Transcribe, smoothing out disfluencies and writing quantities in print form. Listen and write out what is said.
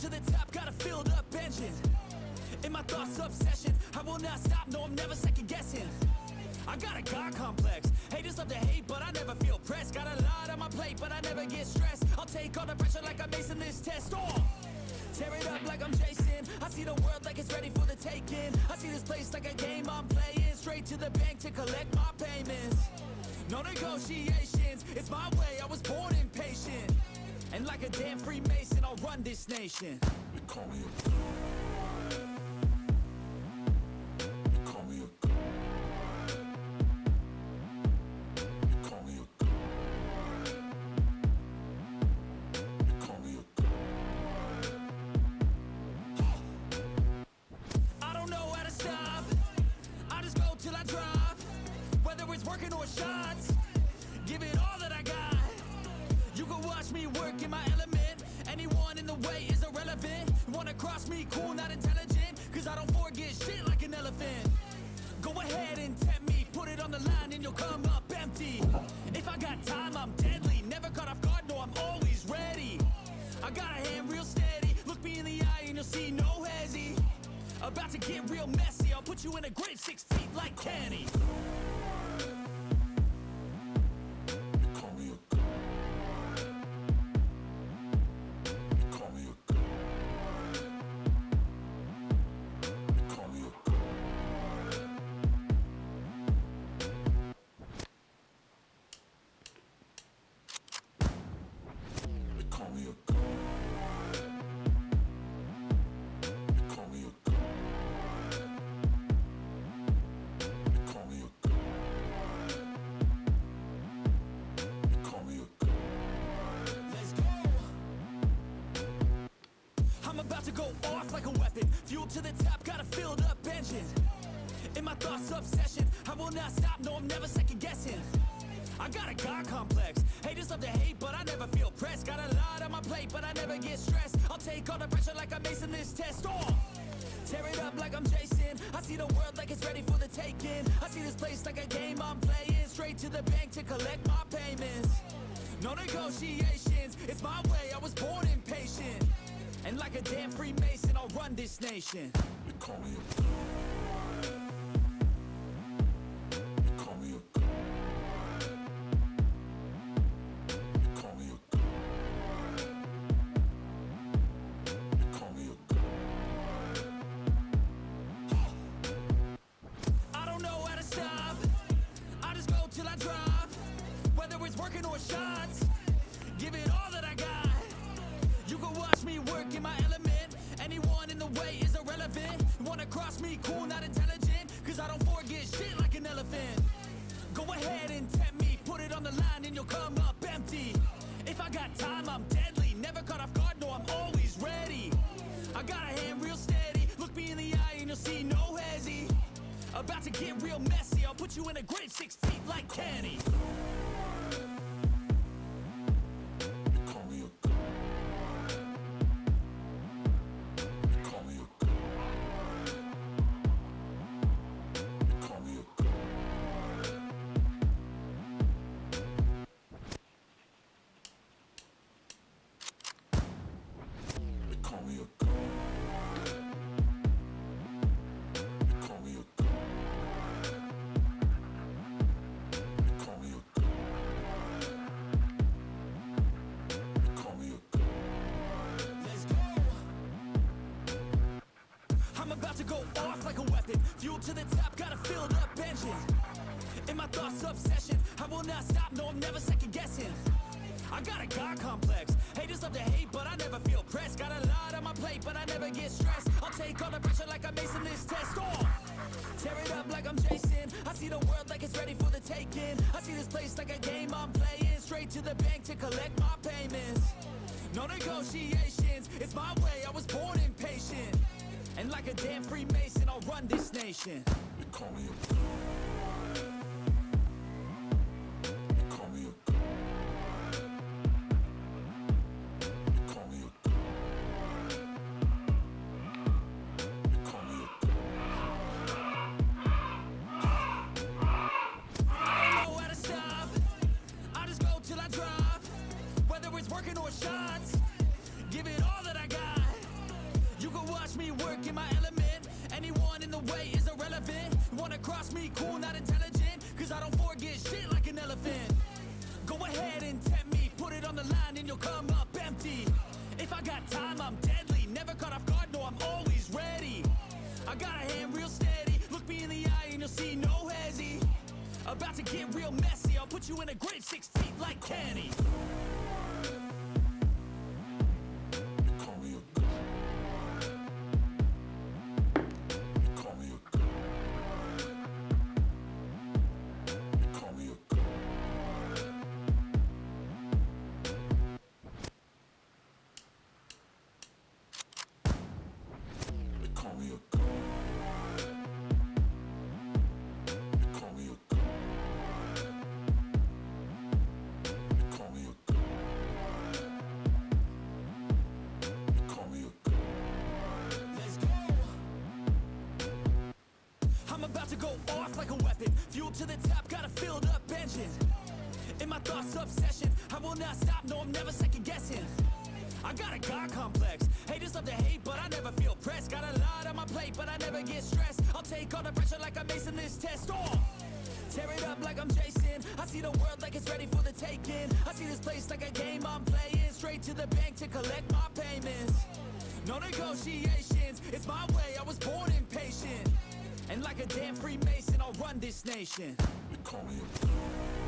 to the top, got a filled up engine. In my thoughts, obsession, I will not stop, no, I'm never second guessing. I got a God complex, haters love to hate, but I never feel pressed. Got a lot on my plate, but I never get stressed. I'll take all the pressure like I'm acing this test. Oh, tear it up like I'm Jason. I see the world like it's ready for the taking. I see this place like a game I'm playing. Straight to the bank to collect my payments. No negotiations, it's my way, I was born impatient. And like a damn Freemason, I'll run this nation. They call me a god. They call me a god. They call me a god. They call me a god. I don't know how to stop, I just go till I drop. Whether it's working or shots, give it all that I got. You can watch me work in my element. Anyone in the way is irrelevant. Wanna cross me, cool, not intelligent. Cause I don't forget shit like an elephant. Go ahead and tempt me, put it on the line and you'll come up empty. If I got time, I'm deadly. Never caught off guard, no, I'm always ready. I got a hand real steady. Look me in the eye and you'll see no hezzy. About to get real messy. I'll put you in a grave 6 feet like Kenny. They call me a god. They call me a god. They call me a god. They call me a god. They call me a god. They call me a god. They call me a god. Let's go. I'm about to go off like a weapon. Fuel to the top, got a filled up engine. In my thoughts, obsession, I will not stop, no, I'm never second guessing. I got a God complex, haters love to hate, but I never feel pressed. Got a lot on my plate, but I never get stressed. I'll take all the pressure like I'm acing this test. Oh, tear it up like I'm Jason. I see the world like it's ready for the taking. I see this place like a game I'm playing. Straight to the bank to collect my payments. No negotiations, it's my way, I was born impatient. And like a damn Freemason, I'll run this nation. They call me a god. They call me a god. They call me a god. They call me a god. I don't know how to stop, I just go till I drop. Whether it's working or shots, give it all that I got. You can watch me work in my element. Anyone in the way is irrelevant. Wanna cross me, cool, not intelligent. Cause I don't forget shit like an elephant. Go ahead and tempt me, put it on the line and you'll come up empty. If I got time, I'm deadly. Never caught off guard, no, I'm always ready. I got a hand real steady. Look me in the eye and you'll see no hezzy. About to get real messy. I'll put you in a grave 6 feet like Kenny. They call me a god. They call me a god. They call me a god. They call me a god. They call me a god. They call me a god. They call me a god. Let's go. I'm about to go off like a weapon. Fuel to the top, got a filled up engine. In my thoughts, obsession, I will not stop, no, I'm never second guessing. I got a God complex, haters love to hate, but I never feel pressed. Got a lot on my plate, but I never get stressed. I'll take all the pressure like I'm acing this test. Oh, tear it up like I'm Jason. I see the world like it's ready for the taking. I see this place like a game I'm playing. Straight to the bank to collect my payments. No negotiations, it's my way, I was born impatient. And like a damn Freemason, I'll run this nation. They call me a god. They call me a god. They call me a god. They call me a god. I don't know how to stop, I just go till I drop. Whether it's working or shots, give it all that I got. way is irrelevant. You wanna cross me, cool, not intelligent, cause I don't forget shit like an elephant. Go ahead and tempt me, put it on the line and you'll come up empty. If I got time, I'm deadly, never caught off guard, no, I'm always ready. I got a hand real steady, look me in the eye and you'll see no hezzy. About to get real messy, I'll put you in a grave 6 feet like Kenny. You call me a god. You call me a god. You call me a god. They call me a god. They call me a god. They call me a god. They call me a god. Let's go. I'm about to go off like a weapon. Fuel to the top, got a filled up engine. In my thoughts, obsession. I will not stop, no, I'm never second guessing. I got a God complex. Haters love to hate, but I never feel pressed. Got a lot on my plate, but I never get stressed. I'll take all the pressure like I'm acing this test. Oh, tear it up like I'm Jason. I see the world like it's ready for the taking. I see this place like a game I'm playing. Straight to the bank to collect my payments. No negotiations, it's my way, I was born impatient. And like a damn Freemason, I'll run this nation. They call me a god.